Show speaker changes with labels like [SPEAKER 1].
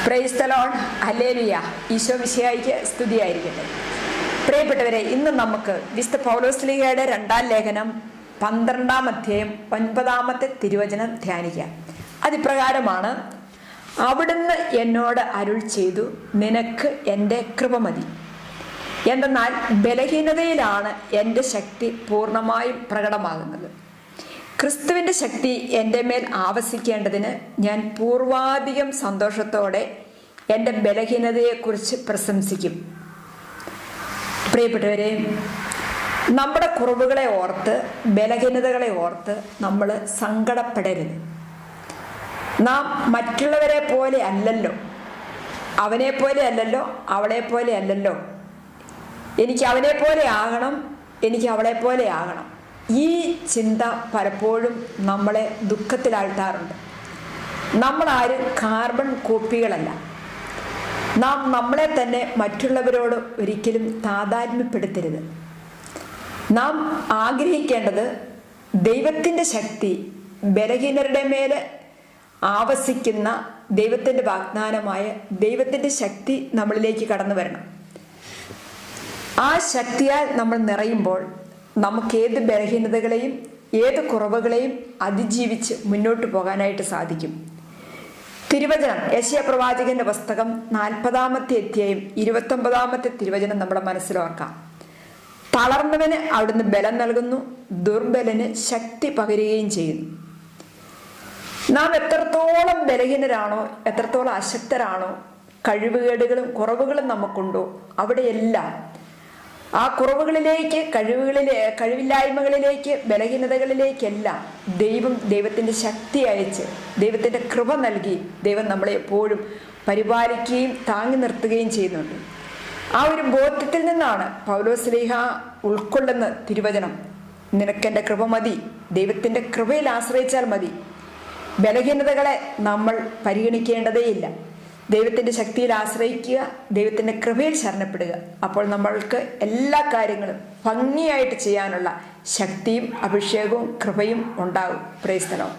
[SPEAKER 1] Price the lord. Hallelujah. Eesho മിശിഹായ്ക്ക് സ്തുതിയായിരിക്കട്ടെ. പ്രിയപ്പെട്ടവരെ, ഇന്ന് നമുക്ക് വിശുദ്ധ പൗലോസ്ലീഹയുടെ 2-ാം ലേഖനം 12-ാം അധ്യായം 9-ാമത്തെ തിരുവചനം ധ്യാനിക്കാം. അതിപ്രകാരമാണ്: അവിടുന്ന് എന്നോട് അരുൾ ചെയ്തു, നിനക്ക് എൻ്റെ കൃപ മതി. എന്തെന്നാൽ ബലഹീനതയിലാണ് എൻ്റെ ശക്തി പൂർണ്ണമായും പ്രകടമാകുന്നത്. ക്രിസ്തുവിൻ്റെ ശക്തി എൻ്റെ മേൽ ആവസിക്കേണ്ടതിന് ഞാൻ പൂർവാധികം സന്തോഷത്തോടെ എൻ്റെ ബലഹീനതയെക്കുറിച്ച് പ്രശംസിക്കും. പ്രിയപ്പെട്ടവരെ, നമ്മുടെ കുറവുകളെ ഓർത്ത്, ബലഹീനതകളെ ഓർത്ത് നമ്മൾ സങ്കടപ്പെടരുത്. നാം മറ്റുള്ളവരെ പോലെ അല്ലല്ലോ, അവനെ പോലെ അല്ലല്ലോ, അവളെ പോലെ അല്ലല്ലോ. എനിക്ക് അവനെ പോലെ ആകണം, എനിക്ക് അവളെ പോലെ ആകണം. ഈ ചിന്ത പലപ്പോഴും നമ്മളെ ദുഃഖത്തിലാഴ്ത്താറുണ്ട്. നമ്മളാരും കാർബൺ കോപ്പികളല്ല. നാം നമ്മളെ തന്നെ മറ്റുള്ളവരോട് ഒരിക്കലും താതാത്മ്യപ്പെടുത്തരുത്. നാം ആഗ്രഹിക്കേണ്ടത് ദൈവത്തിൻ്റെ ശക്തി, ബലഹീനരുടെ മേലെ ആവസിക്കുന്ന ദൈവത്തിൻ്റെ വാഗ്ദാനമായ ദൈവത്തിൻ്റെ ശക്തി നമ്മളിലേക്ക് കടന്നു വരണം. ആ ശക്തിയാൽ നമ്മൾ നിറയുമ്പോൾ നമുക്ക് ഏത് ബലഹീനതകളെയും ഏത് കുറവുകളെയും അതിജീവിച്ച് മുന്നോട്ട് പോകാനായിട്ട് സാധിക്കും. തിരുവചനം, യെശയ്യാ പ്രവാചകന്റെ പുസ്തകം 40-ാമത്തെ അധ്യായം 29-ാമത്തെ തിരുവചനം നമ്മുടെ മനസ്സിലോർക്കാം. തളർന്നവന് അവിടുന്ന് ബലം നൽകുന്നു, ദുർബലന് ശക്തി പകരുകയും ചെയ്യുന്നു. നാം എത്രത്തോളം ബലഹീനരാണോ, എത്രത്തോളം അശക്തരാണോ, കഴിവുകേടുകളും കുറവുകളും നമുക്കുണ്ടോ, അവിടെയെല്ലാം ആ കുറവുകളിലേക്ക്, കഴിവില്ലായ്മകളിലേക്ക്, ബലഹീനതകളിലേക്കെല്ലാം ദൈവത്തിൻ്റെ ശക്തി അയച്ച്, ദൈവത്തിൻ്റെ കൃപ നൽകി ദൈവം നമ്മളെ എപ്പോഴും പരിപാലിക്കുകയും താങ്ങി നിർത്തുകയും ചെയ്യുന്നുണ്ട്. ആ ഒരു ബോധ്യത്തിൽ നിന്നാണ് പൗലോസ്ലീഹ ഉൾക്കൊള്ളുന്ന തിരുവചനം, നിനക്കെൻ്റെ കൃപ മതി, ദൈവത്തിൻ്റെ കൃപയിൽ ആശ്രയിച്ചാൽ മതി. ബലഹീനതകളെ നമ്മൾ പരിഗണിക്കേണ്ടതേയില്ല. ദൈവത്തിൻ്റെ ശക്തിയിൽ ആശ്രയിക്കുക, ദൈവത്തിൻ്റെ കൃപയിൽ ശരണപ്പെടുക. അപ്പോൾ നമ്മൾക്ക് എല്ലാ കാര്യങ്ങളും ഭംഗിയായിട്ട് ചെയ്യാനുള്ള ശക്തിയും അഭിഷേകവും കൃപയും ഉണ്ടാകും. Price the Lord.